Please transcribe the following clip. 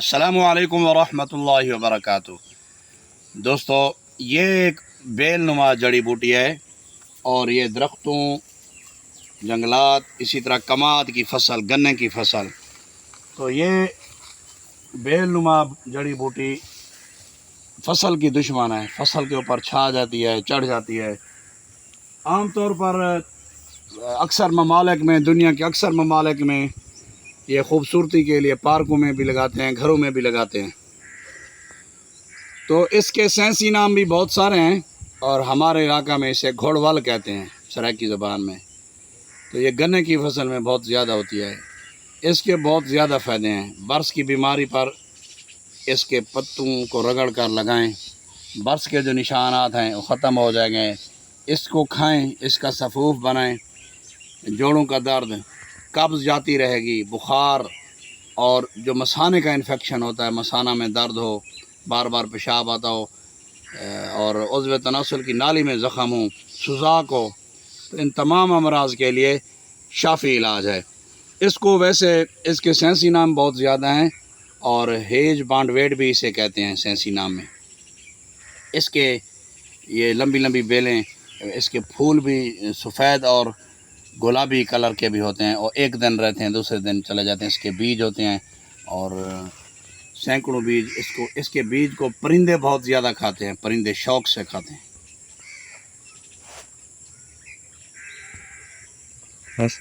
السلام علیکم ورحمۃ اللہ وبرکاتہ۔ دوستو، یہ ایک بیل نما جڑی بوٹی ہے اور یہ درختوں، جنگلات، اسی طرح کماد کی فصل، گنے کی فصل، تو یہ بیل نما جڑی بوٹی فصل کی دشمن ہے۔ فصل کے اوپر چھا جاتی ہے، چڑھ جاتی ہے۔ عام طور پر اکثر ممالک میں، دنیا کے اکثر ممالک میں یہ خوبصورتی کے لیے پارکوں میں بھی لگاتے ہیں، گھروں میں بھی لگاتے ہیں۔ تو اس کے سائنسی نام بھی بہت سارے ہیں اور ہمارے علاقہ میں اسے گھوڑ ول کہتے ہیں سرائکی زبان میں۔ تو یہ گنے کی فصل میں بہت زیادہ ہوتی ہے۔ اس کے بہت زیادہ فائدے ہیں۔ برس کی بیماری پر اس کے پتوں کو رگڑ کر لگائیں، برس کے جو نشانات ہیں وہ ختم ہو جائیں گے۔ اس کو کھائیں، اس کا سفوف بنائیں۔ جوڑوں کا درد، قبض جاتی رہے گی، بخار اور جو مثانے کا انفیکشن ہوتا ہے، مثانہ میں درد ہو، بار بار پیشاب آتا ہو اور عضو تناسل کی نالی میں زخم ہو، سوزاک ہو، تو ان تمام امراض کے لیے شافی علاج ہے۔ اس کو ویسے اس کے سائنسی نام بہت زیادہ ہیں اور ہیج بانڈ ویڈ بھی اسے کہتے ہیں سائنسی نام میں۔ اس کے یہ لمبی لمبی بیلیں، اس کے پھول بھی سفید اور گلابی کلر کے بھی ہوتے ہیں اور ایک دن رہتے ہیں، دوسرے دن چلے جاتے ہیں۔ اس کے بیج ہوتے ہیں اور سینکڑوں بیج، اس کے بیج کو پرندے بہت زیادہ کھاتے ہیں، پرندے شوق سے کھاتے ہیں۔ بس